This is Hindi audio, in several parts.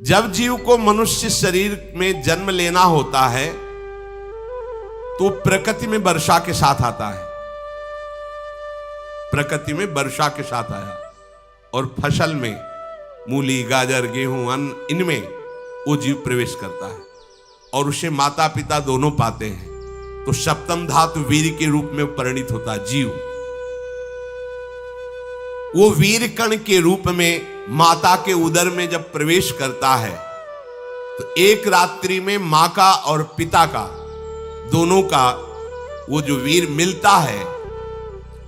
जब जीव को मनुष्य शरीर में जन्म लेना होता है तो प्रकृति में वर्षा के साथ आता है, प्रकृति में वर्षा के साथ आया और फसल में मूली, गाजर, गेहूं, अन्न, इनमें वो जीव प्रवेश करता है और उसे माता पिता दोनों पाते हैं। तो सप्तम धातु वीर के रूप में परिणित होता है जीव। वो वीर कण के रूप में माता के उदर में जब प्रवेश करता है तो एक रात्रि में मां का और पिता का, दोनों का वो जो वीर मिलता है,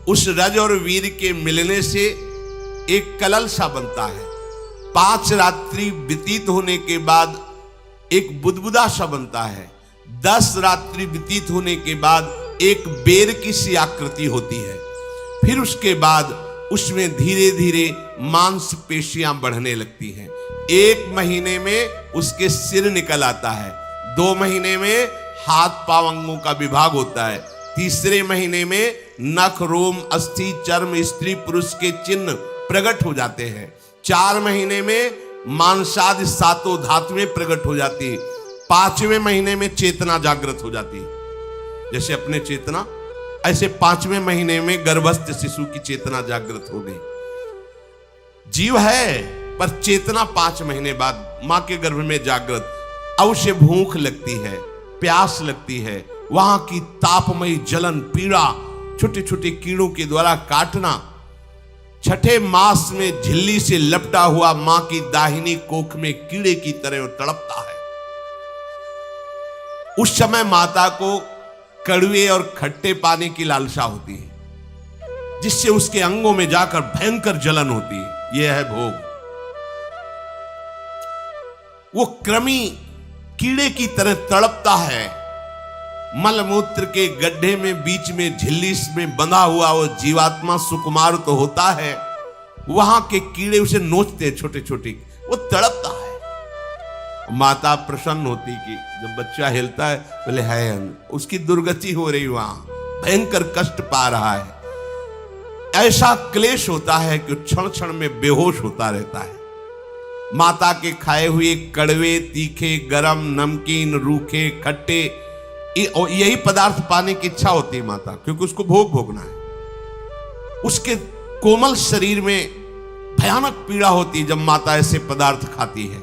उस रज और वीर के मिलने से एक कलल सा बनता है। 5 रात्रि व्यतीत होने के बाद एक बुदबुदा सा बनता है। 10 रात्रि व्यतीत होने के बाद एक बेर की सी आकृति होती है। फिर उसके बाद उसमें धीरे धीरे मांसपेशियां बढ़ने लगती हैं। 1 महीने में उसके सिर निकल आता है। 2 महीने में हाथ पांव अंगों का विभाग होता है। तीसरे महीने में नख, रोम, अस्थि, चर्म, स्त्री पुरुष के चिन्ह प्रकट हो जाते हैं। 4 महीने में मांसादि 7 धातुएं प्रकट हो जाती है। 5वें महीने में चेतना जागृत हो जाती है। जैसे अपने चेतना, ऐसे 5वें महीने में गर्भस्थ शिशु की चेतना जागृत हो गई। जीव है पर चेतना 5 महीने बाद मां के गर्भ में जागृत। अब उसे भूख लगती है, प्यास लगती है, वहां की तापमयी जलन, पीड़ा, छोटे छोटे कीड़ों के द्वारा काटना। 6ठे मास में झिल्ली से लपटा हुआ मां की दाहिनी कोख में कीड़े की तरह तड़पता है। उस समय माता को कड़वे और खट्टे पानी की लालसा होती है, जिससे उसके अंगों में जाकर भयंकर जलन होती है। यह है भोग। वो कृमि कीड़े की तरह तड़पता है। मलमूत्र के गड्ढे में बीच में झिल्ली में बंधा हुआ वो जीवात्मा सुकुमार तो होता है, वहां के कीड़े उसे नोचते छोटे छोटे, वो तड़पता है। माता प्रसन्न होती कि जब बच्चा हिलता है, बोले है उसकी दुर्गति हो रही, वहां भयंकर कष्ट पा रहा है। ऐसा क्लेश होता है कि क्षण क्षण में बेहोश होता रहता है। माता के खाए हुए कड़वे, तीखे, गरम, नमकीन, रूखे, खट्टे, यही पदार्थ पाने की इच्छा होती है माता, क्योंकि उसको भोग भोगना है। उसके कोमल शरीर में भयानक पीड़ा होती है जब माता ऐसे पदार्थ खाती है।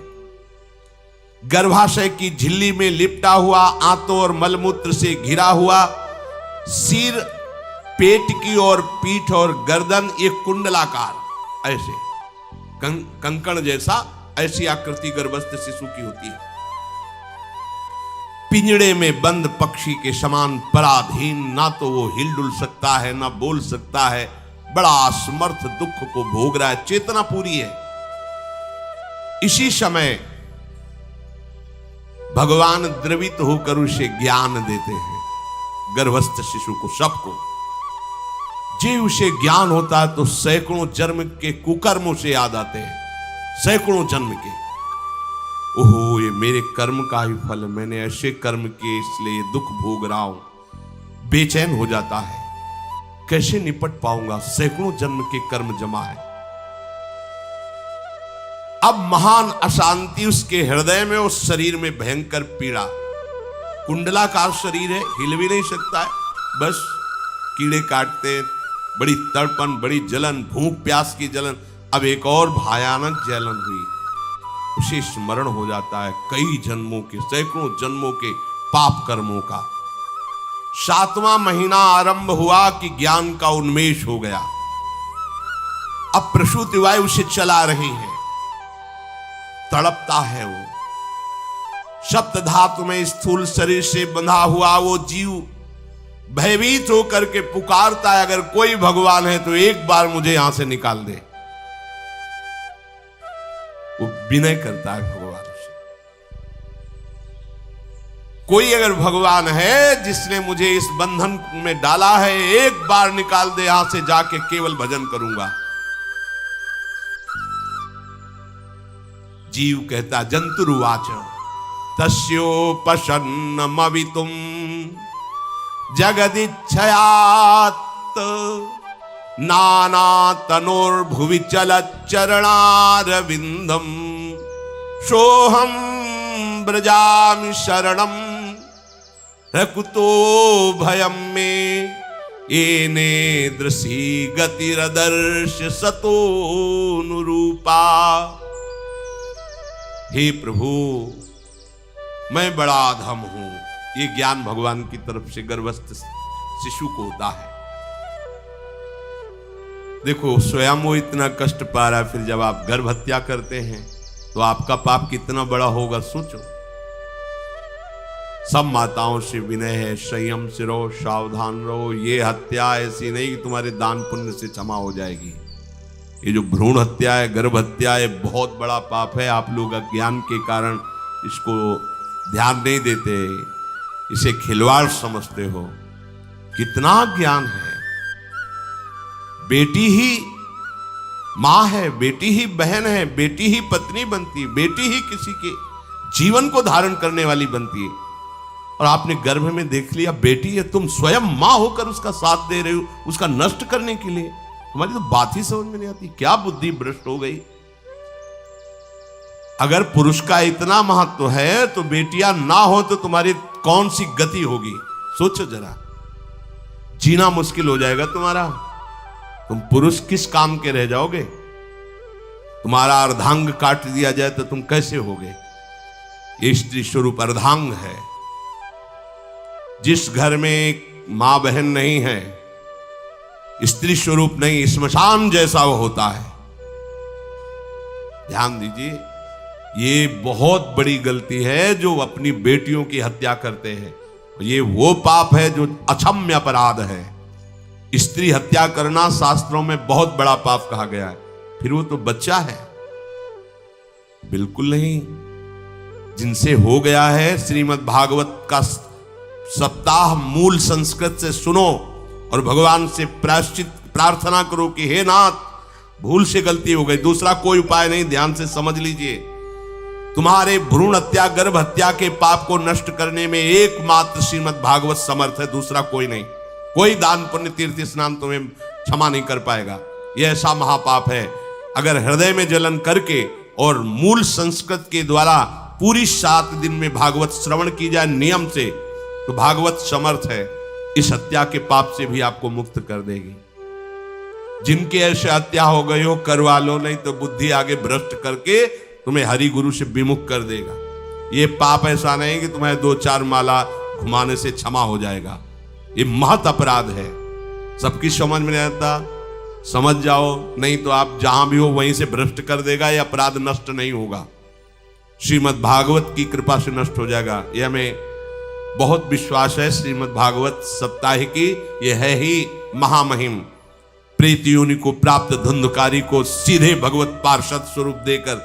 गर्भाशय की झिल्ली में लिपटा हुआ, आंतों और मलमूत्र से घिरा हुआ सिर, पेट की और पीठ और गर्दन एक कुंडलाकार, ऐसे कंकण जैसा, ऐसी आकृति गर्भस्थ शिशु की होती है। पिंजड़े में बंद पक्षी के समान पराधीन, ना तो वो हिलडुल सकता है ना बोल सकता है। बड़ा असमर्थ दुख को भोग रहा है। चेतना पूरी है। इसी समय भगवान द्रवित होकर उसे ज्ञान देते हैं, गर्भस्थ शिशु को, सबको। जे उसे ज्ञान होता है तो सैकड़ों जन्म के कुकर्मों से याद आते हैं, सैकड़ों जन्म के। ओहो, ये मेरे कर्म का ही फल, मैंने ऐसे कर्म किए इसलिए दुख भोग रहा हूं। बेचैन हो जाता है, कैसे निपट पाऊंगा, सैकड़ों जन्म के कर्म जमा है। अब महान अशांति उसके हृदय में, उस शरीर में भयंकर पीड़ा। कुंडलाकार शरीर है, हिल भी नहीं सकता है, बस कीड़े काटते, बड़ी तड़पन, बड़ी जलन, भूख प्यास की जलन। अब एक और भयानक जलन हुई, उसे स्मरण हो जाता है कई जन्मों के, सैकड़ों जन्मों के पाप कर्मों का। 7वां महीना आरंभ हुआ कि ज्ञान का उन्मेष हो गया। अब प्रसूति वायु उसे चला रही है, तड़पता है वो। सप्त धातु में स्थूल शरीर से बंधा हुआ वो जीव भयभीत होकर के पुकारता है, अगर कोई भगवान है तो एक बार मुझे यहां से निकाल दे। वो विनय करता है भगवान से, कोई अगर भगवान है जिसने मुझे इस बंधन में डाला है, एक बार निकाल दे, यहां से जाके केवल भजन करूंगा। जीव कहता, जंतुरुवाच तस्योपशन्नमवितुम जगदिच्छयात् नाना तनोर्भुवि चलच्चरणारविंदम सोहम ब्रजामि शरणम रकुतो भयम में येने दृशी गतिरदर्श सतोनुरूपा। हे प्रभु, मैं बड़ा अधम हूं। ये ज्ञान भगवान की तरफ से गर्भस्थ शिशु को होता है। देखो, स्वयं वो इतना कष्ट पा रहा है, फिर जब आप गर्भ हत्या करते हैं तो आपका पाप कितना बड़ा होगा, सोचो। सब माताओं से विनय है, संयम से रहो, सावधान रहो। ये हत्या ऐसी नहीं कि तुम्हारे दान पुण्य से क्षमा हो जाएगी। ये जो भ्रूण हत्या है, गर्भ हत्या है, बहुत बड़ा पाप है। आप लोग अज्ञान के कारण इसको ध्यान नहीं देते, इसे खिलवाड़ समझते हो। कितना ज्ञान है। बेटी ही मां है, बेटी ही बहन है, बेटी ही पत्नी बनती है, बेटी ही किसी के जीवन को धारण करने वाली बनती है। और आपने गर्भ में देख लिया बेटी है, तुम स्वयं मां होकर उसका साथ दे रहे हो, उसका नष्ट करने के लिए। हमारी तो बात ही समझ में नहीं आती, क्या बुद्धि भ्रष्ट हो गई। अगर पुरुष का इतना महत्व है तो बेटियां ना हो तो तुम्हारी कौन सी गति होगी, सोचो जरा। जीना मुश्किल हो जाएगा तुम्हारा। तुम पुरुष किस काम के रह जाओगे। तुम्हारा अर्धांग काट दिया जाए तो तुम कैसे होगे। ये स्त्री स्वरूप अर्धांग है। जिस घर में एक मां बहन नहीं है, स्त्री स्वरूप नहीं, श्मशान जैसा वो होता है। ध्यान दीजिए, ये बहुत बड़ी गलती है जो अपनी बेटियों की हत्या करते हैं। ये वो पाप है जो अक्षम्य अपराध है। स्त्री हत्या करना शास्त्रों में बहुत बड़ा पाप कहा गया है। फिर वो तो बच्चा है, बिल्कुल नहीं। जिनसे हो गया है, श्रीमद् भागवत का सप्ताह मूल संस्कृत से सुनो और भगवान से प्रायश्चित प्रार्थना करो कि हे नाथ, भूल से गलती हो गई, दूसरा कोई उपाय नहीं। ध्यान से समझ लीजिए, तुम्हारे भ्रूण हत्या, गर्भ हत्या के पाप को नष्ट करने में एकमात्र श्रीमद् भागवत समर्थ है, दूसरा कोई नहीं। कोई दान पुण्य तीर्थ स्नान तुम्हें क्षमा नहीं कर पाएगा। यह ऐसा महापाप है। अगर हृदय में जलन करके और मूल संस्कृत के द्वारा पूरी 7 दिन में भागवत श्रवण की जाए नियम से, तो भागवत समर्थ है, इस हत्या के पाप से भी आपको मुक्त कर देगी। जिनके ऐसे हत्या हो गई हो करवा लो, नहीं तो बुद्धि आगे भ्रष्ट करके तुम्हें हरि गुरु से विमुख कर देगा। ये पाप ऐसा नहीं कि तुम्हें 2-4 माला घुमाने से क्षमा हो जाएगा। ये महत अपराध है। सबकी समझ में नहीं आता, समझ जाओ, नहीं तो आप जहां भी हो वहीं से भ्रष्ट कर देगा। ये अपराध नष्ट नहीं होगा, श्रीमद् भागवत की कृपा से नष्ट हो जाएगा। यह हमें बहुत विश्वास है। श्रीमद् भागवत सप्ताहिकी ये है ही महामहिम। प्रीत योनि को प्राप्त धुंधकारी को सीधे भगवत पार्षद स्वरूप देकर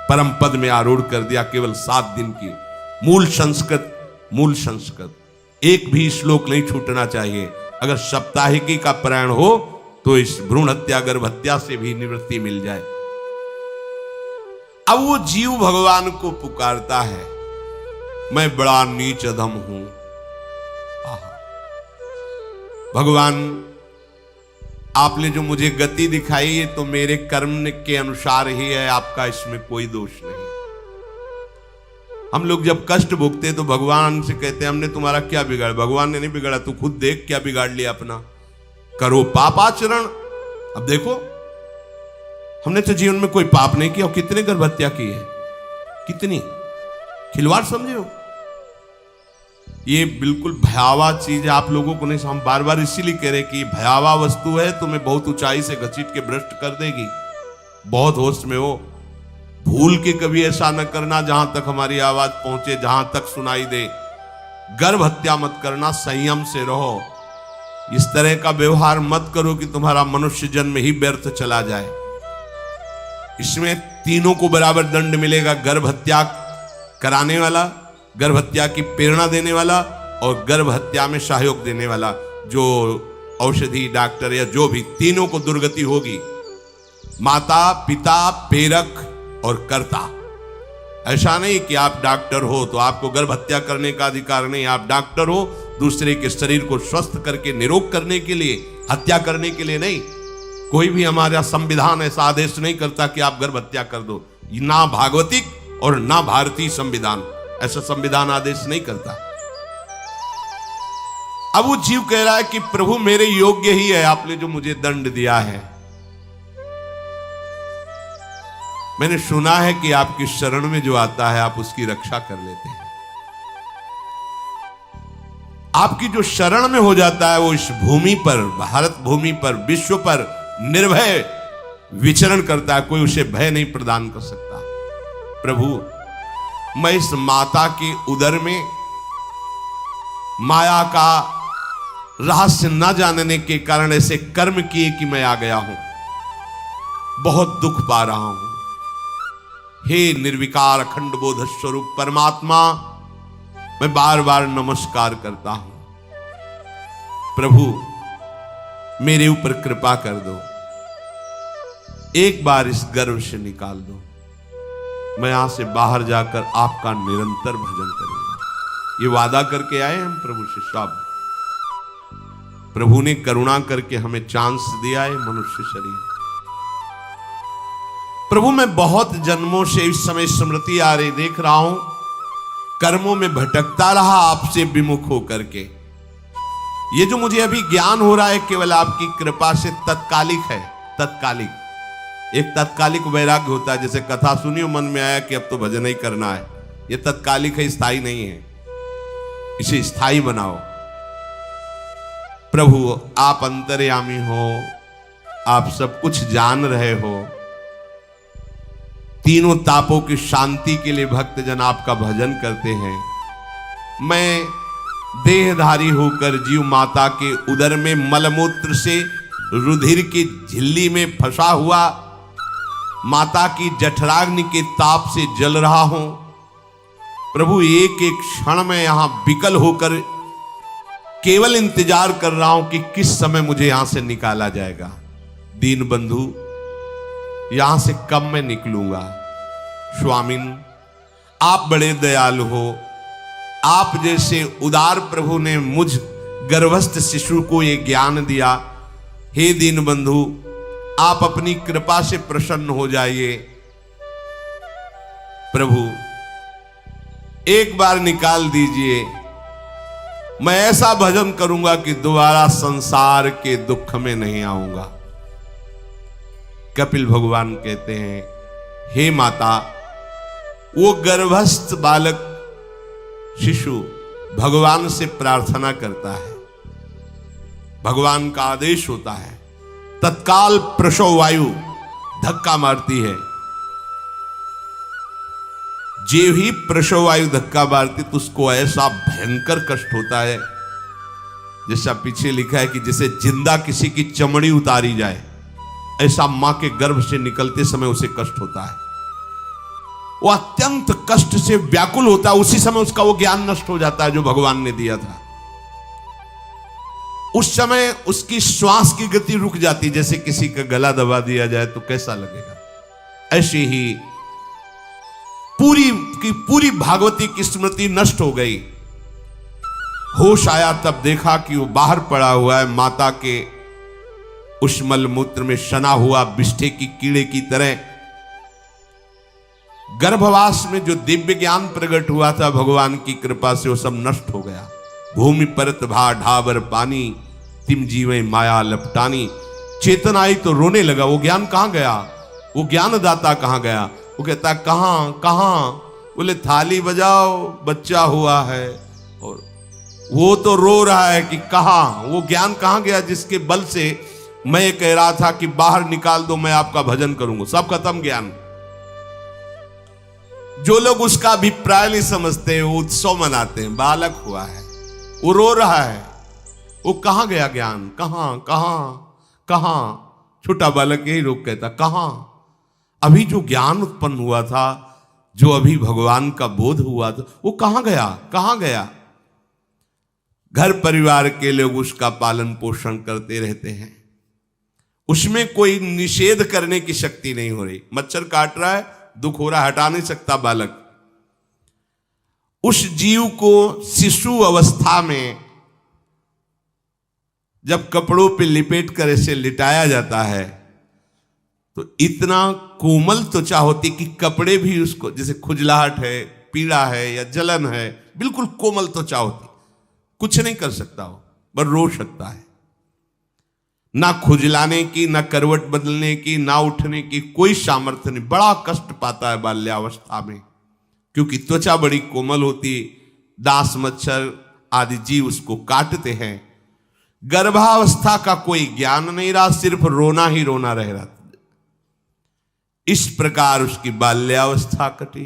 परम पद में आरूढ़ कर दिया। केवल 7 दिन की मूल संस्कृत एक भी श्लोक नहीं छूटना चाहिए। अगर सप्ताहिकी का पारायण हो तो इस भ्रूण हत्या, गर्भ हत्या से भी निवृत्ति मिल जाए। अब वो जीव भगवान को पुकारता है, मैं बड़ा नीच अधम हूं। भगवान, आपने जो मुझे गति दिखाई है तो मेरे कर्म के अनुसार ही है, आपका इसमें कोई दोष नहीं। हम लोग जब कष्ट भोगते तो भगवान से कहते हैं हमने तुम्हारा क्या बिगाड़ा। भगवान ने नहीं बिगाड़ा, तू खुद देख क्या बिगाड़ लिया अपना। करो पाप आचरण। अब देखो, हमने तो जीवन में कोई पाप नहीं किया और कितने गर्भ हत्या की है, कितनी खिलवाड़ समझे हो। ये बिल्कुल भयावह चीज है, आप लोगों को नहीं। हम बार बार इसीलिए कह रहे कि भयावह वस्तु है, तुम्हें बहुत ऊंचाई से घसीट के भ्रष्ट कर देगी। बहुत होश में हो, भूल के कभी ऐसा न करना जहां तक हमारी आवाज पहुंचे, जहां तक सुनाई दे। गर्भ हत्या मत करना, संयम से रहो। इस तरह का व्यवहार मत करो कि तुम्हारा मनुष्य जन्म ही व्यर्थ चला जाए। इसमें तीनों को बराबर दंड मिलेगा। गर्भ हत्या कराने वाला, गर्भ हत्या की प्रेरणा देने वाला और गर्भ हत्या में सहयोग देने वाला, जो औषधि डॉक्टर या जो भी, तीनों को दुर्गति होगी। माता, पिता, प्रेरक और कर्ता। ऐसा नहीं कि आप डॉक्टर हो तो आपको गर्भ हत्या करने का अधिकार नहीं। आप डॉक्टर हो दूसरे के शरीर को स्वस्थ करके निरोग करने के लिए, हत्या करने के लिए नहीं। कोई भी हमारा संविधान ऐसा आदेश नहीं करता कि आप गर्भ हत्या कर दो, ना भागवतिक और ना भारतीय संविधान। ऐसा संविधान आदेश नहीं करता। अब वो जीव कह रहा है कि प्रभु मेरे योग्य ही है आपने जो मुझे दंड दिया है। मैंने सुना है कि आपकी शरण में जो आता है आप उसकी रक्षा कर लेते हैं। आपकी जो शरण में हो जाता है वो इस भूमि पर, भारत भूमि पर, विश्व पर निर्भय विचरण करता है। कोई उसे भय नहीं प्रदान कर सकता। प्रभु मैं इस माता के उदर में माया का रहस्य न जानने के कारण ऐसे कर्म किए कि मैं आ गया हूं। बहुत दुख पा रहा हूं। हे निर्विकार अखंड बोध स्वरूप परमात्मा, मैं बार बार नमस्कार करता हूं। प्रभु मेरे ऊपर कृपा कर दो, एक बार इस गर्भ से निकाल दो। मैं यहां से बाहर जाकर आपका निरंतर भजन करूंगा। ये वादा करके आए हम प्रभु से सब। प्रभु ने करुणा करके हमें चांस दिया है मनुष्य शरीर। प्रभु मैं बहुत जन्मों से इस समय स्मृति आ रही देख रहा हूं, कर्मों में भटकता रहा आपसे विमुख होकर के। ये जो मुझे अभी ज्ञान हो रहा है केवल आपकी कृपा से तत्कालिक है। तत्कालिक, एक तत्कालिक वैराग्य होता है। जैसे कथा सुनी मन में आया कि अब तो भजन ही करना है। ये तत्कालिक है, स्थायी नहीं है। इसे स्थायी बनाओ। प्रभु आप अंतर्यामी हो, आप सब कुछ जान रहे हो। तीनों तापों की शांति के लिए भक्तजन आपका भजन करते हैं। मैं देहधारी होकर जीव माता के उदर में मलमूत्र से रुधिर की झिल्ली में फंसा हुआ माता की जठराग्नि के ताप से जल रहा हूं। प्रभु एक एक क्षण में यहां विकल होकर केवल इंतजार कर रहा हूं कि किस समय मुझे यहां से निकाला जाएगा। दीन बंधु यहां से कब मैं निकलूंगा। स्वामिन आप बड़े दयालु हो। आप जैसे उदार प्रभु ने मुझ गर्भस्थ शिशु को ये ज्ञान दिया। हे दीन बंधु आप अपनी कृपा से प्रसन्न हो जाइए। प्रभु एक बार निकाल दीजिए। मैं ऐसा भजन करूंगा कि दोबारा संसार के दुख में नहीं आऊंगा। कपिल भगवान कहते हैं, हे माता, वो गर्भस्थ बालक शिशु भगवान से प्रार्थना करता है। भगवान का आदेश होता है, तत्काल प्रसव वायु धक्का मारती है। जे ही प्रसव वायु धक्का मारती तो उसको ऐसा भयंकर कष्ट होता है, जैसा पीछे लिखा है कि जैसे जिंदा किसी की चमड़ी उतारी जाए, ऐसा मां के गर्भ से निकलते समय उसे कष्ट होता है। वो अत्यंत कष्ट से व्याकुल होता है। उसी समय उसका वो ज्ञान नष्ट हो जाता है जो भगवान ने दिया था। उस समय उसकी श्वास की गति रुक जाती, जैसे किसी का गला दबा दिया जाए तो कैसा लगेगा। ऐसे ही पूरी की पूरी भागवती की स्मृति नष्ट हो गई। होश आया तब देखा कि वो बाहर पड़ा हुआ है, माता के उस मलमूत्र में सना हुआ बिष्ठे की कीड़े की तरह। गर्भवास में जो दिव्य ज्ञान प्रकट हुआ था भगवान की कृपा से, वो सब नष्ट हो गया। भूमि परत भा ढाबर पानी, तिम जीवे माया लपटानी। चेतन आई तो रोने लगा। वो ज्ञान कहां गया, वो ज्ञानदाता कहां गया। वो कहता कहां कहां। बोले थाली बजाओ, बच्चा हुआ है। और वो तो रो रहा है कि कहां, वो ज्ञान कहां गया जिसके बल से मैं कह रहा था कि बाहर निकाल दो, मैं आपका भजन करूंगा। सब खत्म ज्ञान। जो लोग उसका अभिप्राय नहीं समझते वो उत्सव मनाते हैं। बालक हुआ है, वो रो रहा है, वो कहां गया ज्ञान, कहां कहां कहां। छोटा बालक यही लोग कहता कहां। अभी जो ज्ञान उत्पन्न हुआ था, जो अभी भगवान का बोध हुआ था, वो कहां गया, कहां गया। घर परिवार के लोग उसका पालन पोषण करते रहते हैं। उसमें कोई निषेध करने की शक्ति नहीं हो रही। मच्छर काट रहा है, दुख हो रहा है, हटा नहीं सकता बालक। उस जीव को शिशु अवस्था में जब कपड़ों पे लिपेट कर ऐसे लिटाया जाता है तो इतना कोमल त्वचा होती कि कपड़े भी उसको, जैसे खुजलाहट है, पीड़ा है या जलन है, बिल्कुल कोमल त्वचा होती, कुछ नहीं कर सकता हो, पर रो सकता है। ना खुजलाने की, ना करवट बदलने की, ना उठने की कोई सामर्थ्य नहीं। बड़ा कष्ट पाता है बाल्यावस्था में, क्योंकि त्वचा बड़ी कोमल होती, दास मच्छर आदि जीव उसको काटते हैं। गर्भावस्था का कोई ज्ञान नहीं रहा, सिर्फ रोना ही रोना रह रहा। इस प्रकार उसकी बाल्यावस्था कटी,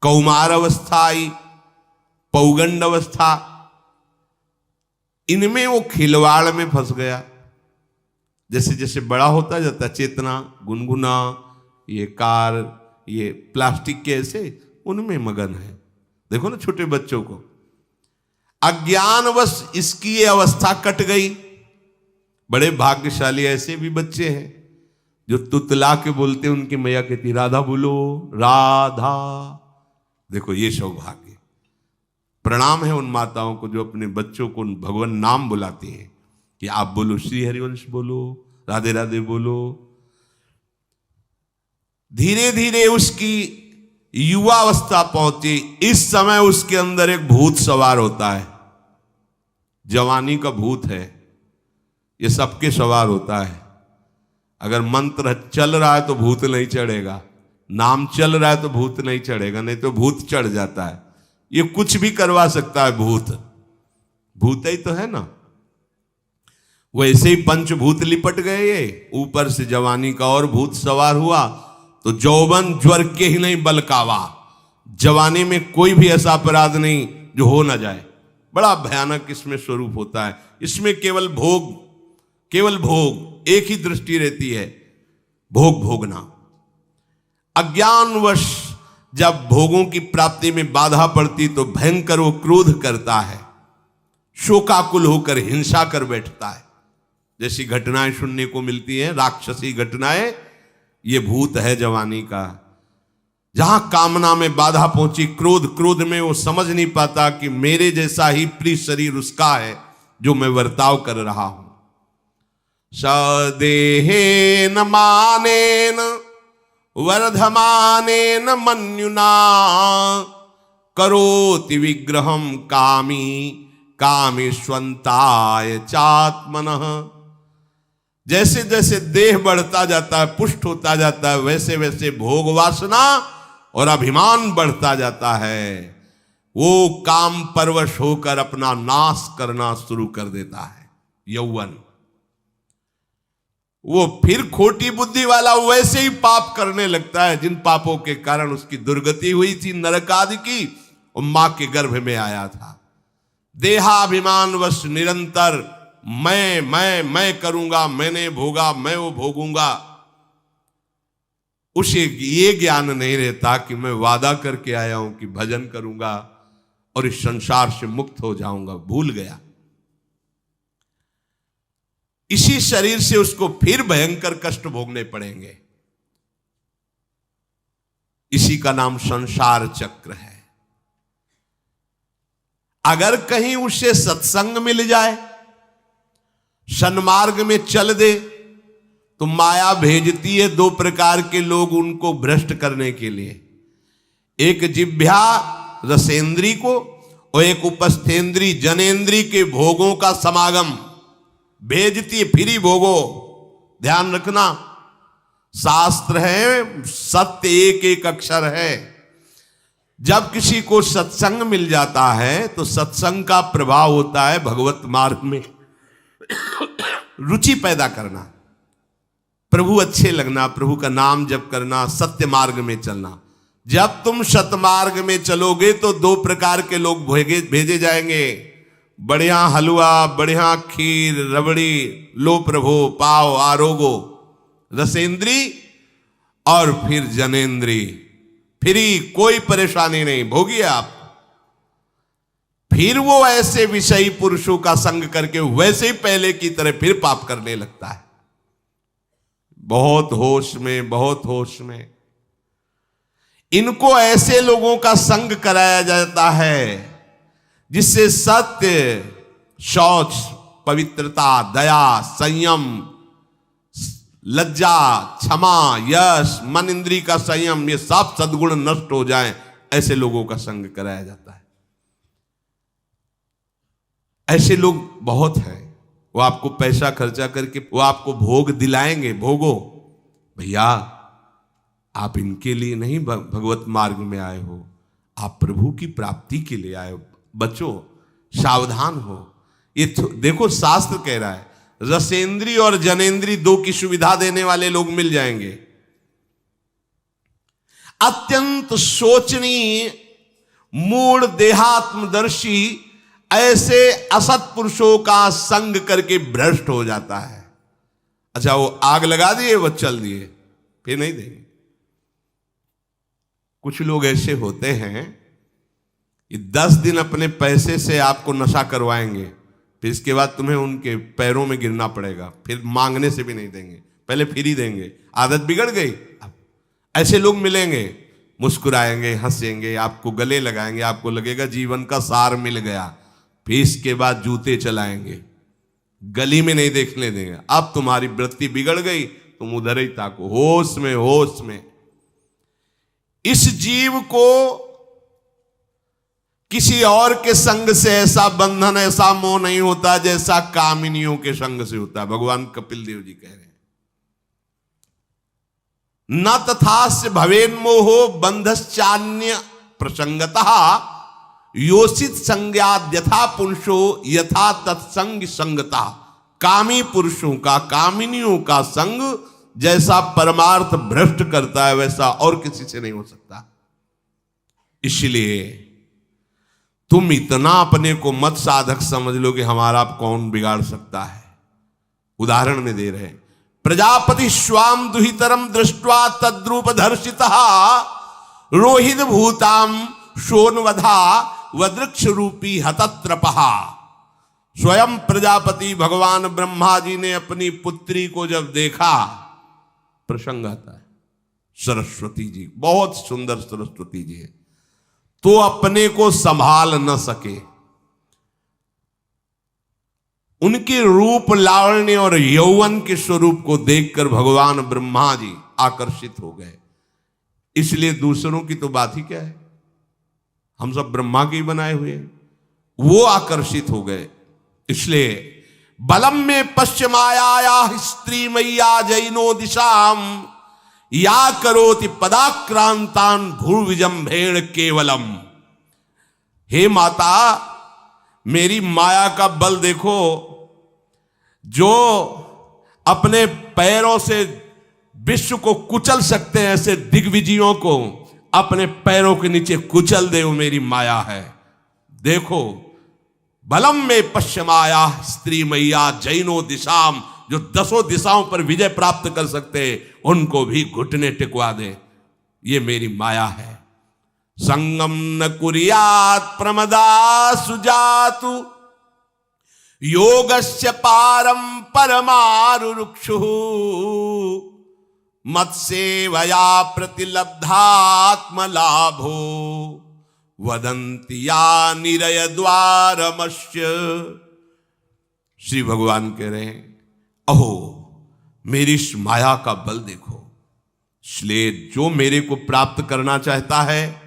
कौमार अवस्था आई, पौगंड अवस्था, इनमें वो खिलवाड़ में फंस गया। जैसे जैसे बड़ा होता जाता, चेतना, गुनगुना, ये कार, ये प्लास्टिक के ऐसे, उनमें मगन है। देखो ना छोटे बच्चों को, अज्ञानवश इसकी ये अवस्था कट गई। बड़े भाग्यशाली ऐसे भी बच्चे हैं जो तुतला के बोलते, उनकी मैया कहती राधा बोलो, राधा। देखो ये सौभाग्य, प्रणाम है उन माताओं को जो अपने बच्चों को भगवान नाम बुलाती हैं कि आप बोलो, श्री हरिवंश बोलो, राधे राधे बोलो। धीरे धीरे उसकी युवावस्था पहुंची। इस समय उसके अंदर एक भूत सवार होता है, जवानी का भूत है, ये सबके सवार होता है। अगर मंत्र चल रहा है तो भूत नहीं चढ़ेगा, नाम चल रहा है तो भूत नहीं चढ़ेगा, नहीं तो भूत चढ़ जाता है। ये कुछ भी करवा सकता है भूत, भूत ही तो है ना। वैसे ही पंचभूत लिपट गए, ये ऊपर से जवानी का और भूत सवार हुआ, तो जौवन ज्वर के ही नहीं बलकावा। जवानी में कोई भी ऐसा अपराध नहीं जो हो ना जाए। बड़ा भयानक इसमें स्वरूप होता है। इसमें केवल भोग, केवल भोग, एक ही दृष्टि रहती है, भोग भोगना। अज्ञानवश जब भोगों की प्राप्ति में बाधा पड़ती तो भयंकर वो क्रोध करता है, शोकाकुल होकर हिंसा कर बैठता है। जैसी घटनाएं सुनने को मिलती हैं, राक्षसी घटनाएं, ये भूत है जवानी का। जहां कामना में बाधा पहुंची, क्रोध में वो समझ नहीं पाता कि मेरे जैसा ही प्रिय शरीर उसका है जो मैं वर्ताव कर रहा हूं। सदेहेन मानेन वर्धमानेन मन्युना करोति विग्रहम कामी कामेष्वंताय चात्मनः। जैसे जैसे देह बढ़ता जाता है, पुष्ट होता जाता है, वैसे वैसे भोग वासना और अभिमान बढ़ता जाता है। वो काम परवश होकर अपना नाश करना शुरू कर देता है। यौवन, वो फिर खोटी बुद्धि वाला वैसे ही पाप करने लगता है जिन पापों के कारण उसकी दुर्गति हुई थी, नरक आदि की, और मां के गर्भ में आया था। देहाभिमान वश निरंतर मैं करूंगा, मैंने भोगा, मैं वो भोगूंगा। उसे ये ज्ञान नहीं रहता कि मैं वादा करके आया हूं कि भजन करूंगा और इस संसार से मुक्त हो जाऊंगा, भूल गया। इसी शरीर से उसको फिर भयंकर कष्ट भोगने पड़ेंगे। इसी का नाम संसार चक्र है। अगर कहीं उसे सत्संग मिल जाए, सन्मार्ग में चल दे, तो माया भेजती है दो प्रकार के लोग उनको भ्रष्ट करने के लिए। एक जिह्वा रसेंद्री को और एक उपस्थेंद्री जनेंद्री के भोगों का समागम भेजती है। फिर ही भोगो, ध्यान रखना, शास्त्र है, सत्य एक एक अक्षर है। जब किसी को सत्संग मिल जाता है तो सत्संग का प्रभाव होता है भगवत मार्ग में रुचि पैदा करना, प्रभु अच्छे लगना, प्रभु का नाम जप करना, सत्य मार्ग में चलना। जब तुम सतमार्ग में चलोगे तो दो प्रकार के लोग भेजे जाएंगे। बढ़िया हलवा, बढ़िया खीर, रबड़ी, लो प्रभु, पाओ, आरोगो, रसेंद्री और फिर जनेंद्री। फ्री, कोई परेशानी नहीं, भोगिए आप। फिर वो ऐसे विषयी पुरुषों का संग करके वैसे ही पहले की तरह फिर पाप करने लगता है। बहुत होश में, बहुत होश में। इनको ऐसे लोगों का संग कराया जाता है जिससे सत्य, शौच, पवित्रता, दया, संयम, लज्जा, क्षमा, यश, मन इंद्री का संयम, ये सब सद्गुण नष्ट हो जाएं, ऐसे लोगों का संग कराया जाता है। ऐसे लोग बहुत हैं, वो आपको पैसा खर्चा करके वो आपको भोग दिलाएंगे, भोगो भैया, आप इनके लिए नहीं भगवत मार्ग में आए हो, आप प्रभु की प्राप्ति के लिए आए हो। बच्चों सावधान हो। ये देखो शास्त्र कह रहा है रसेंद्री और जनेंद्री दो की सुविधा देने वाले लोग मिल जाएंगे। अत्यंत सोचनीय मूढ़ देहात्मदर्शी ऐसे असत पुरुषों का संग करके भ्रष्ट हो जाता है। अच्छा वो आग लगा दिए, वो चल दिए, फिर नहीं देंगे। कुछ लोग ऐसे होते हैं, ये 10 दिन अपने पैसे से आपको नशा करवाएंगे, फिर इसके बाद तुम्हें उनके पैरों में गिरना पड़ेगा, फिर मांगने से भी नहीं देंगे, पहले फिर ही देंगे। आदत बिगड़ गई। ऐसे लोग मिलेंगे, मुस्कुराएंगे, हंसेंगे, आपको गले लगाएंगे, आपको लगेगा जीवन का सार मिल गया, फिर इसके बाद जूते चलाएंगे, गली में नहीं देखने देंगे। अब तुम्हारी वृत्ति बिगड़ गई, तुम उधर ही ताको, होश में होश में। इस जीव को किसी और के संग से ऐसा बंधन, ऐसा मोह नहीं होता जैसा कामिनियों के संग से होता है। भगवान कपिल देव जी कह रहे हैं, न तथास्य भवेन्मोहो बंधश्चान्य प्रसंगतः योषित संज्ञाद यथा पुरुषो यथा तत्संग संगता। कामी पुरुषों का, कामिनियों का संग जैसा परमार्थ भ्रष्ट करता है वैसा और किसी से नहीं हो सकता। इसलिए तुम इतना अपने को मत साधक समझ लो कि हमारा कौन बिगाड़ सकता है। उदाहरण में दे रहे हैं, प्रजापति स्वाम दुहितरम दृष्ट्वा तद्रूप धर्षितः रोहित भूताम शोनवधा वदृक्ष रूपी हतत्रपहा। स्वयं प्रजापति भगवान ब्रह्मा जी ने अपनी पुत्री को जब देखा, प्रसंग आता है, सरस्वती जी, बहुत सुंदर सरस्वती जी है, तो अपने को संभाल न सके। उनके रूप लावण्य और यौवन के स्वरूप को देखकर भगवान ब्रह्मा जी आकर्षित हो गए। इसलिए दूसरों की तो बात ही क्या है, हम सब ब्रह्मा के ही बनाए हुए हैं, वो आकर्षित हो गए। इसलिए बलम में पश्चिमाया स्त्री मैया जैनो दिशाम या करोति पदाक्रांतान भूर्विजंभेण केवलम। हे माता, मेरी माया का बल देखो, जो अपने पैरों से विश्व को कुचल सकते हैं, ऐसे दिग्विजयों को अपने पैरों के नीचे कुचल दे, वो मेरी माया है। देखो बलम में पश्चिमाया स्त्री मैया जैनो दिशाम, जो 10 दिशाओं पर विजय प्राप्त कर सकते, उनको भी घुटने टिकवा दे, ये मेरी माया है। संगम न कुर्यात् प्रमदा सुजातु योगस्य पारम परमारुरुक्षु मत्सेवया प्रतिलब्धात्म लाभो वदंती या निरय द्वारमस्य। श्री भगवान कह रहे हैं, अहो मेरी इस माया का बल देखो। इसलिए जो मेरे को प्राप्त करना चाहता है,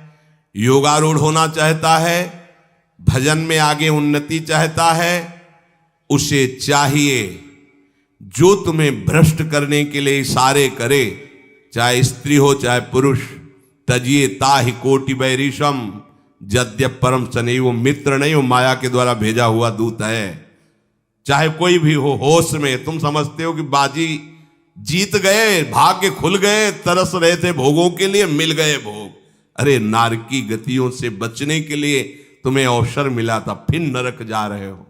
योगारूढ़ होना चाहता है, भजन में आगे उन्नति चाहता है, उसे चाहिए जो तुम्हें भ्रष्ट करने के लिए इशारे करे, चाहे स्त्री हो चाहे पुरुष, तजिए ताहि कोटि बैरिशम यद्यप परम सने। वो मित्र नहीं, वो माया के द्वारा भेजा हुआ दूत है। चाहे कोई भी हो, होश में तुम समझते हो कि बाजी जीत गए, भाग्य खुल गए, तरस रहे थे भोगों के लिए, मिल गए भोग। अरे नारकी गतियों से बचने के लिए तुम्हें अवसर मिला था, फिर नरक जा रहे हो।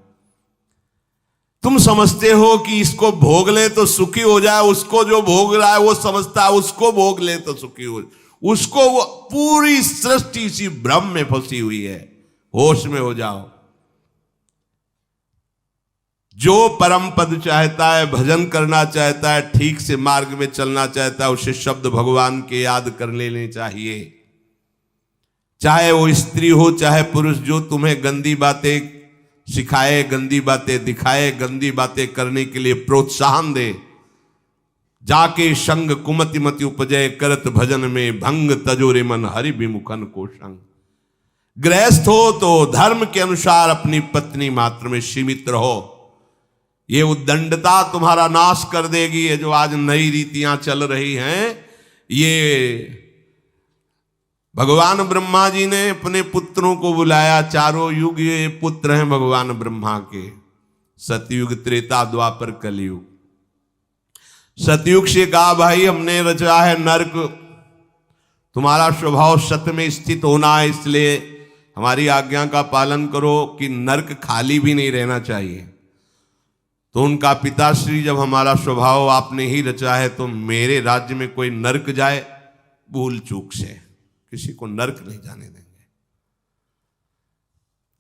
तुम समझते हो कि इसको भोग ले तो सुखी हो जाए, उसको जो भोग रहा है वो समझता है उसको भोग ले तो सुखी हो, उसको वो पूरी सृष्टि इसी भ्रम में फंसी हुई है। होश में हो जाओ। जो परम पद चाहता है, भजन करना चाहता है, ठीक से मार्ग में चलना चाहता है, उसे शब्द भगवान के याद कर लेने चाहिए। चाहे वो स्त्री हो चाहे पुरुष, जो तुम्हें गंदी बातें सिखाए, गंदी बातें दिखाए, गंदी बातें करने के लिए प्रोत्साहन दे, जाके संग कुमति मति उपजय करत भजन में भंग तजोरे मन हरि विमुखन को संग। गृहस्थ हो तो धर्म के अनुसार अपनी पत्नी मात्र में सीमित रहो। ये उद्दंडता तुम्हारा नाश कर देगी। ये जो आज नई रीतियां चल रही हैं, ये भगवान ब्रह्मा जी ने अपने पुत्रों को बुलाया। चारों युग ये पुत्र हैं भगवान ब्रह्मा के, सतयुग, त्रेता, द्वापर, कलयुग। सतयुग से कहा भाई हमने रचा है नरक, तुम्हारा स्वभाव सत्य में स्थित होना है, इसलिए हमारी आज्ञा का पालन करो कि नरक खाली भी नहीं रहना चाहिए। तो उनका पिताश्री, जब हमारा स्वभाव आपने ही रचा है तो मेरे राज्य में कोई नरक जाए, भूल चूक से किसी को नरक नहीं जाने देंगे।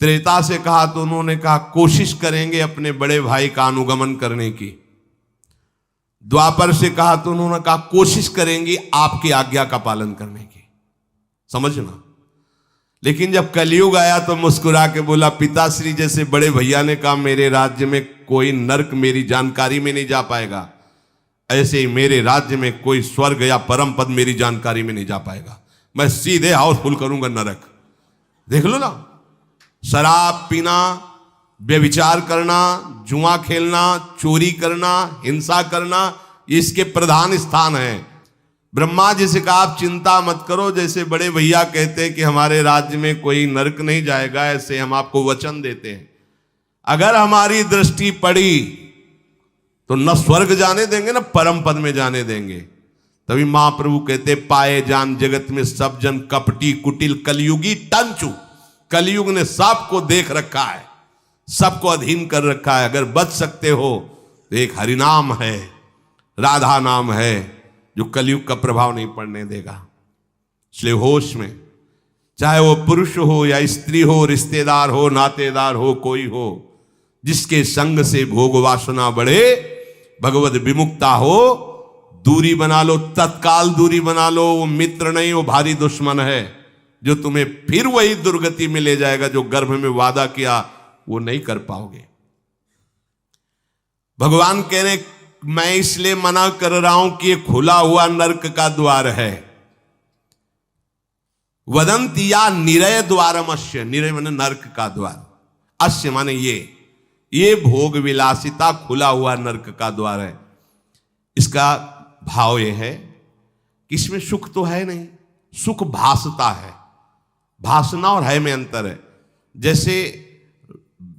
त्रेता से कहा तो उन्होंने कहा कोशिश करेंगे अपने बड़े भाई का अनुगमन करने की। द्वापर से कहा तो उन्होंने कहा कोशिश करेंगे आपकी आज्ञा का पालन करने की। समझना। लेकिन जब कलयुग आया तो मुस्कुरा के बोला, पिताश्री जैसे बड़े भैया ने कहा मेरे राज्य में कोई नरक मेरी जानकारी में नहीं जा पाएगा, ऐसे ही मेरे राज्य में कोई स्वर्ग या परम पद मेरी जानकारी में नहीं जा पाएगा। मैं सीधे हाउसफुल करूंगा नरक। देख लो ना, शराब पीना, व्यभिचार करना, जुआ खेलना, चोरी करना, हिंसा करना, इसके प्रधान स्थान हैं। ब्रह्मा जी से कहा आप चिंता मत करो, जैसे बड़े भैया कहते हैं कि हमारे राज्य में कोई नरक नहीं जाएगा, ऐसे हम आपको वचन देते हैं। अगर हमारी दृष्टि पड़ी तो न स्वर्ग जाने देंगे न परम पद में जाने देंगे। तभी महाप्रभु कहते पाए जान जगत में सब जन कपटी कुटिल कलयुगी टंचू। कलयुग ने सबको देख रखा है, सबको अधीन कर रखा है। अगर बच सकते हो तो एक हरिनाम है, राधा नाम है, जो कलयुग का प्रभाव नहीं पड़ने देगा। इसलिए होश में, चाहे वो पुरुष हो या स्त्री हो, रिश्तेदार हो, नातेदार हो, कोई हो, जिसके संग से भोग वासना बढ़े, भगवत विमुक्ता हो, दूरी बना लो, तत्काल दूरी बना लो। वो मित्र नहीं, वो भारी दुश्मन है, जो तुम्हें फिर वही दुर्गति में ले जाएगा जो गर्भ में वादा किया वो नहीं कर पाओगे। भगवान कह रहे मैं इसलिए मना कर रहा हूं कि ये खुला हुआ नरक का द्वार है। वदंती या निरय द्वारमस्य, निरय माने नरक का द्वार, अस्य माने ये भोग विलासिता खुला हुआ नरक का द्वार है। इसका भाव यह है कि इसमें सुख तो है नहीं, सुख भासता है। भासना और है में अंतर है। जैसे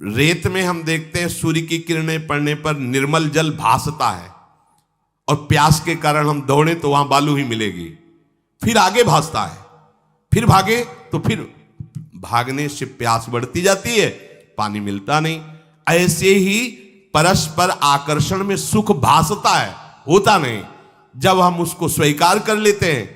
रेत में हम देखते हैं सूर्य की किरणें पड़ने पर निर्मल जल भासता है, और प्यास के कारण हम दौड़े तो वहां बालू ही मिलेगी, फिर आगे भासता है, फिर भागे तो फिर भागने से प्यास बढ़ती जाती है, पानी मिलता नहीं। ऐसे ही परस्पर आकर्षण में सुख भासता है, होता नहीं। जब हम उसको स्वीकार कर लेते हैं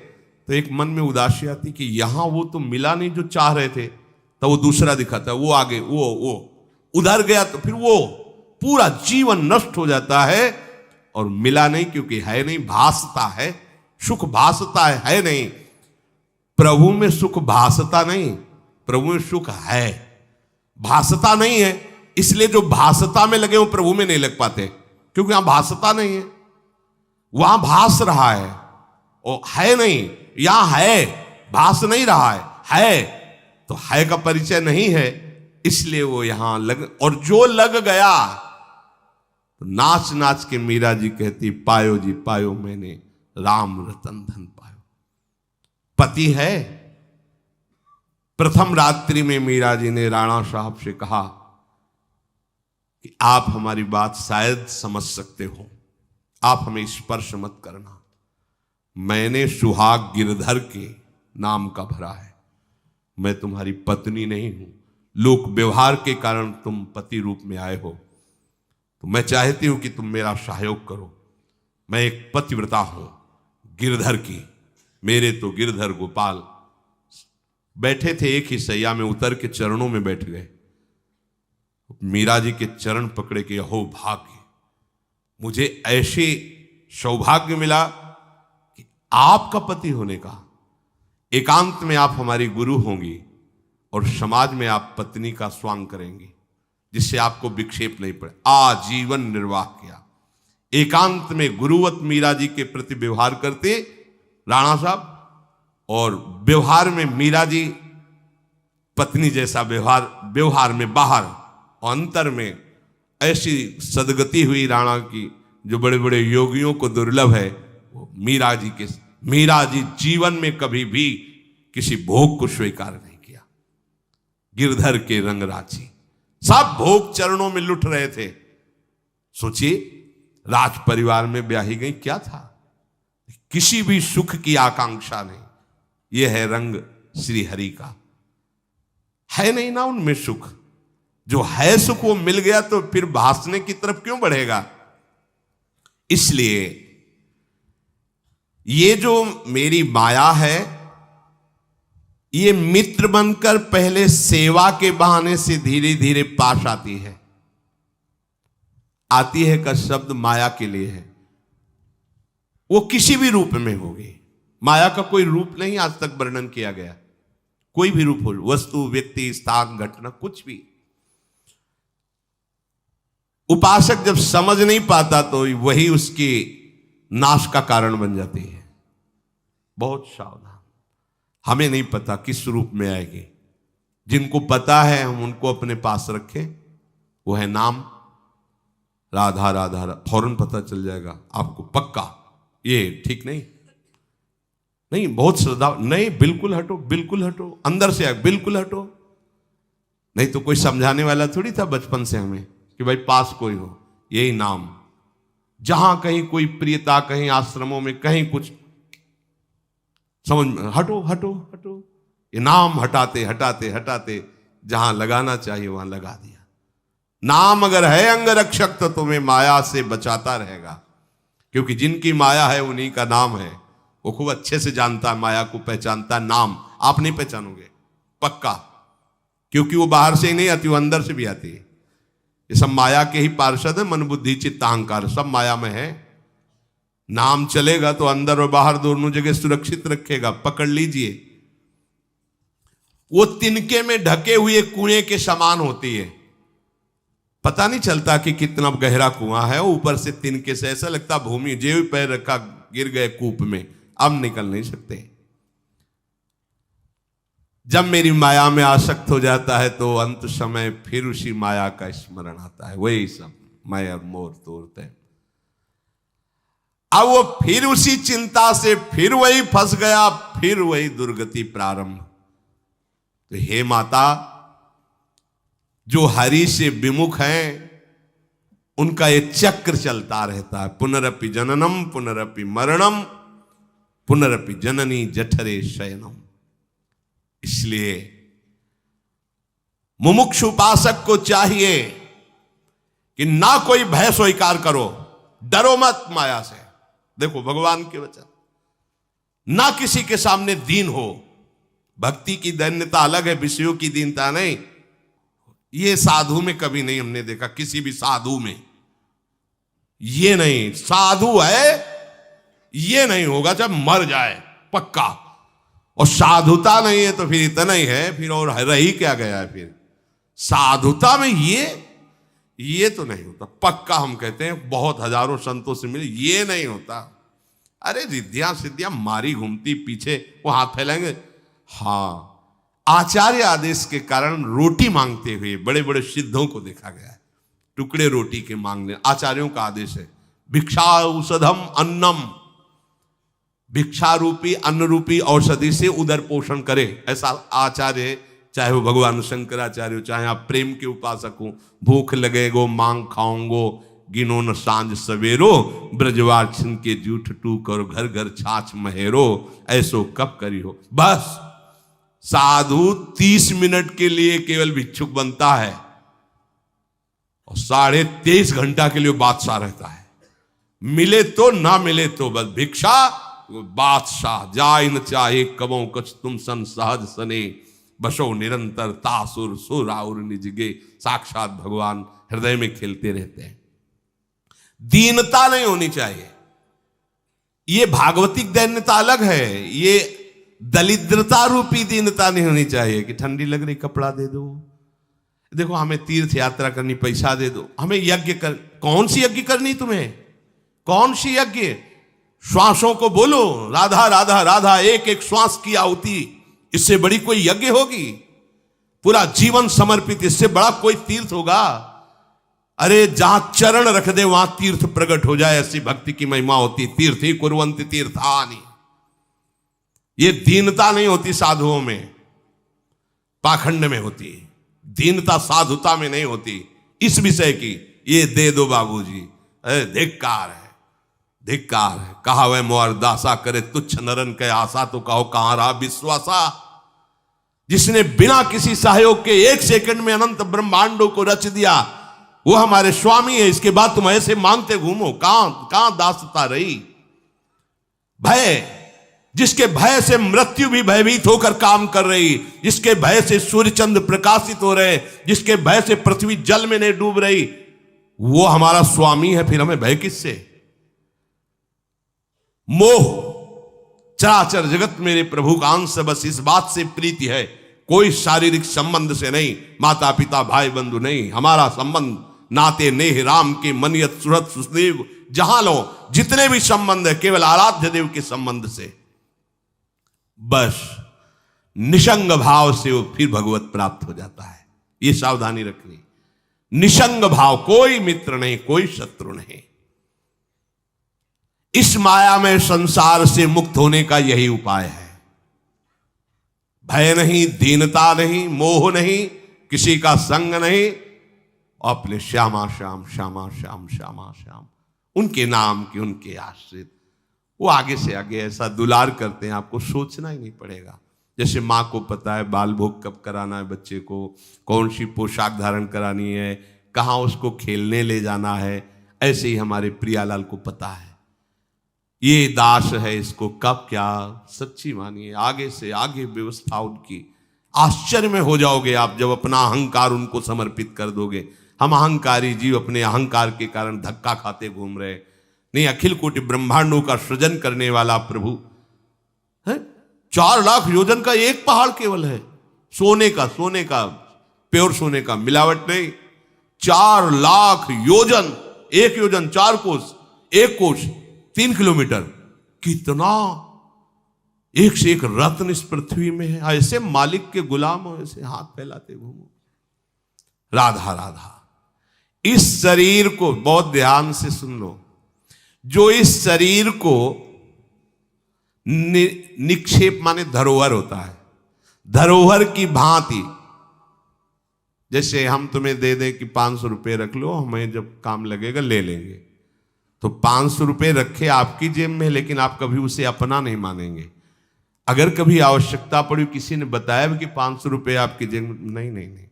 तो एक मन में उदासी आती कि यहां वो तो मिला नहीं जो चाह रहे थे, तो वो दूसरा दिखाता है, वो आगे, वो उधर गया तो फिर वो पूरा जीवन नष्ट हो जाता है। और मिला नहीं क्योंकि है नहीं, भासता है, सुख भासता है नहीं। प्रभु में सुख भासता नहीं, प्रभु में सुख है, भासता नहीं है। इसलिए जो भासता में लगे वो प्रभु में नहीं लग पाते, क्योंकि यहां भासता नहीं है, वहां भास रहा है, और है नहीं। यहां है, भास नहीं रहा है तो है का परिचय नहीं है, इसलिए वो यहां लग। और जो लग गया तो नाच नाच के मीरा जी कहती पायो जी पायो मैंने राम रतन धन पायो। पति है। प्रथम रात्रि में मीरा जी ने राणा साहब से कहा कि आप हमारी बात शायद समझ सकते हो, आप हमें स्पर्श मत करना। मैंने सुहाग गिरधर के नाम का भरा है, मैं तुम्हारी पत्नी नहीं हूं। लोक व्यवहार के कारण तुम पति रूप में आए हो, तो मैं चाहती हूं कि तुम मेरा सहयोग करो। मैं एक पतिव्रता हूं गिरधर की। मेरे तो गिरधर गोपाल बैठे थे एक ही सैया में, उतर के चरणों में बैठ गए। मीरा जी के चरण पकड़े के अहो भाग्य, मुझे ऐसे सौभाग्य मिला कि आपका पति होने का। एकांत में आप हमारी गुरु होंगी और समाज में आप पत्नी का स्वांग करेंगी, जिससे आपको विक्षेप नहीं पड़े। आजीवन निर्वाह किया, एकांत में गुरुवत मीरा जी के प्रति व्यवहार करते राणा साहब, और व्यवहार में मीरा जी पत्नी जैसा व्यवहार में बाहर, और अंतर में ऐसी सदगति हुई राणा की जो बड़े बड़े योगियों को दुर्लभ है। वो मीरा जी जीवन में कभी भी किसी भोग को स्वीकार नहीं किया। गिरधर के रंग राची, सब भोग चरणों में लुट रहे थे। सोचिए, राज परिवार में ब्याही गई, क्या था, किसी भी सुख की आकांक्षा नहीं। यह है रंग श्री हरि का। है नहीं ना उनमें सुख, जो है सुख वो मिल गया तो फिर भासने की तरफ क्यों बढ़ेगा। इसलिए ये जो मेरी माया है, ये मित्र बनकर पहले सेवा के बहाने से धीरे धीरे पास आती है। आती है का शब्द माया के लिए है। वो किसी भी रूप में होगी। माया का कोई रूप नहीं आज तक वर्णन किया गया, कोई भी रूप हो, वस्तु, व्यक्ति, स्थान, घटना, कुछ भी। उपासक जब समझ नहीं पाता तो वही उसके नाश का कारण बन जाती है। बहुत सावधान। हमें नहीं पता किस रूप में आएगी, जिनको पता है हम उनको अपने पास रखें। वो है नाम, राधा राधा, फौरन पता चल जाएगा आपको पक्का। ये ठीक नहीं, नहीं बहुत श्रद्धा, नहीं बिल्कुल हटो, बिल्कुल हटो, अंदर से बिल्कुल हटो। नहीं तो कोई समझाने वाला थोड़ी था बचपन से हमें कि भाई पास कोई हो, यही नाम। जहां कहीं कोई प्रियता, कहीं आश्रमों में कहीं कुछ समझ में, हटो हटो हटो, ये नाम हटाते हटाते हटाते जहां लगाना चाहिए वहां लगा दिया। नाम अगर है अंगरक्षक तो तुम्हें माया से बचाता रहेगा, क्योंकि जिनकी माया है उन्हीं का नाम है। वो खूब अच्छे से जानता है, माया को पहचानता है। नाम आप नहीं पहचानोगे पक्का, क्योंकि वो बाहर से ही नहीं आती, वो अंदर से भी आती है। ये सब माया के ही पार्षद है, मन बुद्धि चित्त अहंकार सब माया में है। नाम चलेगा तो अंदर और बाहर दोनों जगह सुरक्षित रखेगा। पकड़ लीजिए, वो तिनके में ढके हुए कुएं के समान होती है। पता नहीं चलता कि कितना गहरा कुआं है, ऊपर से तिनके से ऐसा लगता भूमि, जेब पैर रखा गिर गए कूप में, अब निकल नहीं सकते। जब मेरी माया में आसक्त हो जाता है तो अंत समय फिर उसी माया का स्मरण आता है। वही सब मैं और मोर तोड़ते हैं। अब वो फिर उसी चिंता से फिर वही फंस गया, फिर वही दुर्गति प्रारंभ। तो हे माता, जो हरि से विमुख हैं उनका ये चक्र चलता रहता है। पुनरपि जननम पुनरपि मरणम पुनरपि जननी जठरे शयनम। इसलिए मुमुक्षु उपासक को चाहिए कि ना कोई भय स्वीकार करो, डरो मत माया से। देखो भगवान के वचन, ना किसी के सामने दीन हो। भक्ति की दैन्यता अलग है, विषयों की दीनता नहीं। ये साधु में कभी नहीं हमने देखा, किसी भी साधु में ये नहीं। साधु है ये नहीं होगा जब मर जाए पक्का, और साधुता नहीं है तो फिर इतना ही है, फिर और रही क्या गया है। फिर साधुता में ये तो नहीं होता पक्का। हम कहते हैं बहुत हजारों संतों से मिले, ये नहीं होता। अरे रिद्धियां सिद्धियां मारी घूमती पीछे, वो हाथ फैलाएंगे। हाँ, आचार्य आदेश के कारण रोटी मांगते हुए बड़े बड़े सिद्धों को देखा गया है। टुकड़े रोटी के मांगने आचार्यों का आदेश है। भिक्षा औषधम अन्नम, भिक्षा रूपी अन्न रूपी औषधि से उदर पोषण करे, ऐसा आचार्य। चाहे वो भगवान शंकराचार्य हो, चाहे आप प्रेम के उपासक हो। भूख लगेगो मांग खाऊंगो, गिनो न सांझ सवेरो, ब्रजवार छिन के जूठ टूक और घर घर छाछ महेरो, ऐसो कब करी हो। बस साधु 30 मिनट के लिए केवल भिक्षुक बनता है और 23.5 घंटा के लिए बादशाह रहता है। मिले तो ना मिले तो बस भिक्षा बादशाह। जाय न चाहे कबों कछ तुम सन सहज सने, बसो निरंतर तासुर सुर और निजगे। साक्षात भगवान हृदय में खेलते रहते हैं। दीनता नहीं होनी चाहिए। ये भागवतिक दैन्यता अलग है, ये दलिद्रता रूपी दीनता नहीं होनी चाहिए कि ठंडी लग रही कपड़ा दे दो, देखो हमें तीर्थ यात्रा करनी पैसा दे दो, हमें यज्ञ कर। कौन सी यज्ञ करनी तुम्हें? कौन सी यज्ञ? श्वासों को बोलो राधा राधा राधा, एक एक श्वास की आहुति, इससे बड़ी कोई यज्ञ होगी? पूरा जीवन समर्पित, इससे बड़ा कोई तीर्थ होगा? अरे जहां चरण रख दे वहां तीर्थ प्रकट हो जाए, ऐसी भक्ति की महिमा होती। तीर्थ ही कुर्वन्ति तीर्थानि। ये दीनता नहीं होती साधुओं में, पाखंड में होती। दीनता साधुता में नहीं होती। इस विषय की ये दे दो बाबूजी, अरे धिक्कार है, धिक्कार है। कहा वह मोर दासा करे तुच्छ नरन के आशा, तो कहो कहां रहा विश्वासा। जिसने बिना किसी सहयोग के 1 सेकंड में अनंत ब्रह्मांडों को रच दिया, वो हमारे स्वामी है। इसके बाद तुम ऐसे मांगते घूमो, कहां दासता रही? भय, जिसके भय से मृत्यु भी भयभीत होकर काम कर रही, जिसके भय से सूर्य चंद्र प्रकाशित हो रहे, जिसके भय से पृथ्वी जल में नहीं डूब रही, वो हमारा स्वामी है। फिर हमें भय किससे? मोह, चराचर जगत मेरे प्रभु का अंश, बस इस बात से प्रीति है। कोई शारीरिक संबंध से नहीं, माता पिता भाई बंधु नहीं। हमारा संबंध नाते नेह राम के मनियत सुरत सुदेव, जहां लो जितने भी संबंध है केवल आराध्य देव के संबंध से। बस निसंग भाव से वो फिर भगवत प्राप्त हो जाता है। ये सावधानी रखनी। निसंग भाव, कोई मित्र नहीं, कोई शत्रु नहीं। इस माया में संसार से मुक्त होने का यही उपाय है। भय नहीं, दीनता नहीं, मोह नहीं, किसी का संग नहीं, अपने श्यामा श्याम श्यामा श्याम श्यामा श्याम, उनके नाम के, उनके आश्रित। वो आगे से आगे ऐसा दुलार करते हैं, आपको सोचना ही नहीं पड़ेगा। जैसे माँ को पता है बाल भोग कब कराना है बच्चे को, कौन सी पोशाक धारण करानी है, कहाँ उसको खेलने ले जाना है, ऐसे ही हमारे प्रियालाल को पता है ये दास है, इसको कब क्या। सच्ची मानिए, आगे से आगे व्यवस्था उनकी। आश्चर्य में हो जाओगे आप जब अपना अहंकार उनको समर्पित कर दोगे। हम अहंकारी जीव अपने अहंकार के कारण धक्का खाते घूम रहे। नहीं, अखिल कोटि ब्रह्मांडों का सृजन करने वाला प्रभु है। 4 लाख योजन का एक पहाड़ केवल है, सोने का प्योर सोने का, मिलावट नहीं। 4 लाख योजन, 1 योजन 4 कोस, 1 कोस 3 किलोमीटर। कितना एक से एक रत्न इस पृथ्वी में है। ऐसे मालिक के गुलाम हो, ऐसे हाथ फैलाते घूमो। राधा राधा। इस शरीर को बहुत ध्यान से सुन लो। जो इस शरीर को निक्षेप माने धरोहर होता है, धरोहर की भांति। जैसे हम तुम्हें दे दें कि 500 रुपये रख लो, हमें जब काम लगेगा ले लेंगे, तो 500 रुपये रखे आपकी जेब में, लेकिन आप कभी उसे अपना नहीं मानेंगे। अगर कभी आवश्यकता पड़ी, किसी ने बताया कि 500 रुपये आपकी जेब में, नहीं,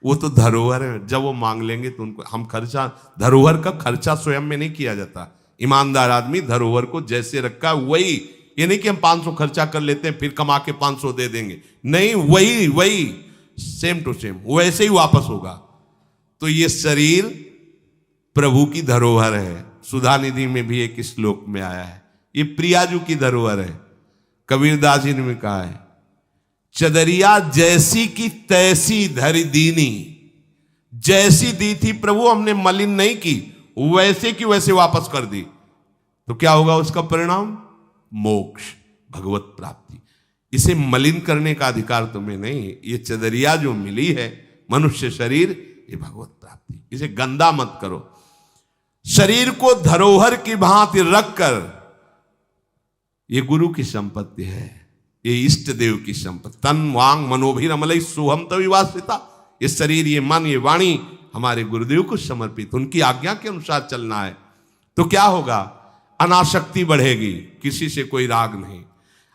वो तो धरोहर है। जब वो मांग लेंगे तो उनको हम खर्चा, धरोहर का खर्चा स्वयं में नहीं किया जाता। ईमानदार आदमी धरोहर को जैसे रखा वही, ये नहीं कि हम 500 खर्चा कर लेते हैं फिर कमा के 500 दे देंगे, नहीं, वही सेम टू सेम वैसे ही वापस होगा। तो ये शरीर प्रभु की धरोहर है। सुधा निधि में भी एक श्लोक में आया है, ये प्रियाजू की धरोहर है। कबीरदास जी ने कहा है, चदरिया जैसी की तैसी धरि दीनी। जैसी दी थी प्रभु, हमने मलिन नहीं की, वैसे की वैसे वापस कर दी। तो क्या होगा उसका परिणाम? मोक्ष, भगवत प्राप्ति। इसे मलिन करने का अधिकार तुम्हें नहीं। ये चदरिया जो मिली है, मनुष्य शरीर, ये भगवत प्राप्ति। इसे गंदा मत करो। शरीर को धरोहर की भांति रखकर, ये गुरु की संपत्ति है, ये इष्ट देव की संपत्ति। तन वांग मनोभिरमलई सोहम तविवासिता। ये शरीर, ये मन, ये वाणी हमारे गुरुदेव को समर्पित, उनकी आज्ञा के अनुसार चलना है। तो क्या होगा? अनासक्ति बढ़ेगी, किसी से कोई राग नहीं।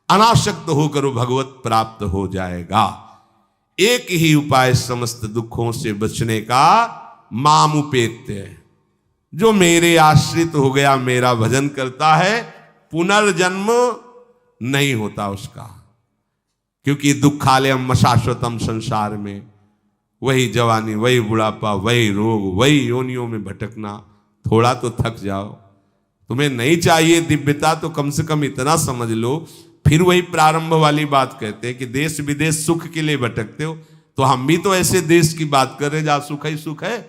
अनासक्त होकर वो भगवत प्राप्त हो जाएगा। एक ही उपाय समस्त दुखों से बचने का, मामुपेत्य। जो मेरे आश्रित हो गया, मेरा भजन करता है, पुनर्जन्म नहीं होता उसका। क्योंकि दुखालयम शाश्वतम, संसार में वही जवानी, वही बुढ़ापा, वही रोग, वही योनियों में भटकना। थोड़ा तो थक जाओ। तुम्हें नहीं चाहिए दिव्यता, तो कम से कम इतना समझ लो। फिर वही प्रारंभ वाली बात कहते हैं कि देश विदेश सुख के लिए भटकते हो, तो हम भी तो ऐसे देश की बात कर रहे हैं जहां सुख ही सुख है।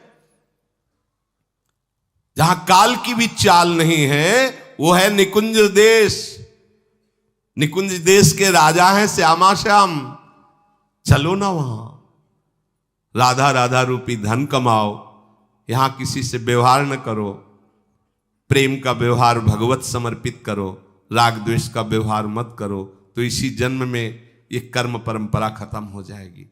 जहां काल की भी चाल नहीं है, वो है निकुंज देश। निकुंज देश के राजा हैं श्यामा श्याम। चलो ना वहां, राधा राधा रूपी धन कमाओ, यहां किसी से व्यवहार न करो, प्रेम का व्यवहार भगवत समर्पित करो, राग द्वेष का व्यवहार मत करो, तो इसी जन्म में ये कर्म परंपरा खत्म हो जाएगी।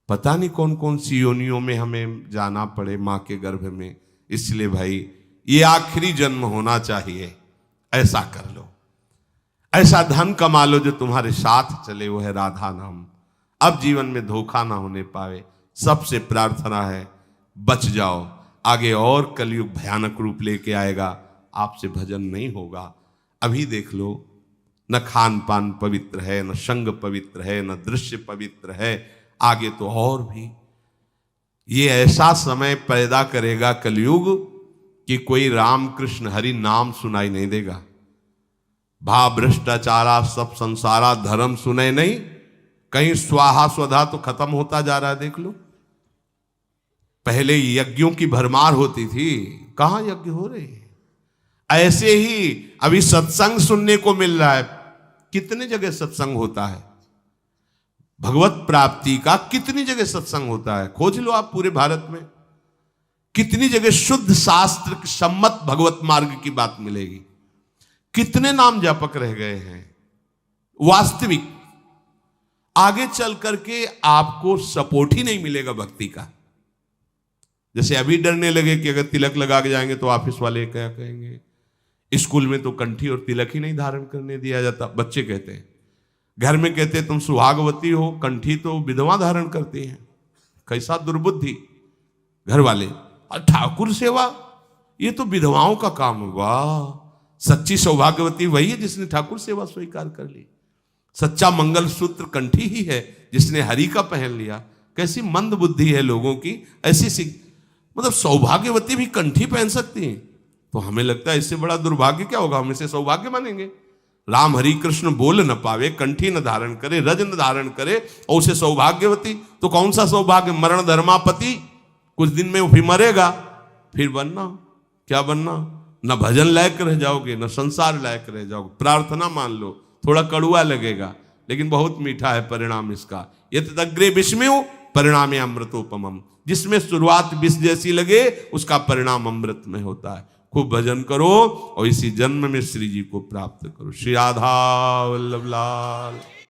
पता नहीं कौन कौन सी योनियों में हमें जाना पड़े मां के गर्भ में। इसलिए भाई ये आखिरी जन्म होना चाहिए, ऐसा कर लो, ऐसा धन कमा लो जो तुम्हारे साथ चले, वो है राधा नाम। अब जीवन में धोखा ना होने पावे। सबसे प्रार्थना है बच जाओ, आगे और कलयुग भयानक रूप लेके आएगा, आपसे भजन नहीं होगा। अभी देख लो, न खान पान पवित्र है, न संग पवित्र है, न दृश्य पवित्र है, आगे तो और भी। ये ऐसा समय पैदा करेगा कलयुग कि कोई राम कृष्ण हरि नाम सुनाई नहीं देगा। भा भ्रष्टाचारा सब संसारा धर्म सुने नहीं, कहीं स्वाहा स्वधा तो खत्म होता जा रहा है। देख लो, पहले यज्ञों की भरमार होती थी, कहां यज्ञ हो रहे हैं। ऐसे ही अभी सत्संग सुनने को मिल रहा है। कितने जगह सत्संग होता है, भगवत प्राप्ति का कितनी जगह सत्संग होता है, खोज लो आप पूरे भारत में। कितनी जगह शुद्ध शास्त्र सम्मत भगवत मार्ग की बात मिलेगी। कितने नाम जापक रह गए हैं वास्तविक। आगे चल करके आपको सपोर्ट ही नहीं मिलेगा भक्ति का। जैसे अभी डरने लगे कि अगर तिलक लगा के जाएंगे तो ऑफिस वाले क्या कहेंगे, स्कूल में तो कंठी और तिलक ही नहीं धारण करने दिया जाता। बच्चे कहते हैं, घर में कहते हैं तुम सुहागवती हो, कंठी तो विधवा धारण करती हैं। कैसा दुर्बुद्धि घर वाले। और ठाकुर सेवा ये तो विधवाओं का काम हुआ। सच्ची सौभाग्यवती वही है जिसने ठाकुर सेवा स्वीकार कर ली। सच्चा मंगल सूत्र कंठी ही है जिसने हरि का पहन लिया। कैसी मंद बुद्धि है लोगों की। ऐसी मतलब सौभाग्यवती भी कंठी पहन सकती हैं, तो हमें लगता है इससे बड़ा दुर्भाग्य क्या होगा, हम इसे सौभाग्य मानेंगे। राम हरि कृष्ण बोल न पावे, कंठी न धारण करे, रज न धारण करे और उसे सौभाग्यवती, तो कौन सा सौभाग्य। मरण धर्मापति, कुछ दिन में वो भी मरेगा, फिर बनना क्या बनना। न भजन लायक रह जाओगे, न संसार लायक रह जाओगे। प्रार्थना मान लो, थोड़ा कड़ुआ लगेगा लेकिन बहुत मीठा है परिणाम इसका। यत् अग्रे विस्मयो परिणामे अमृतोपमम। जिसमें शुरुआत विष जैसी लगे उसका परिणाम अमृत में होता है। खूब भजन करो और इसी जन्म में श्री जी को प्राप्त करो। श्री राधा वल्लभ लाल।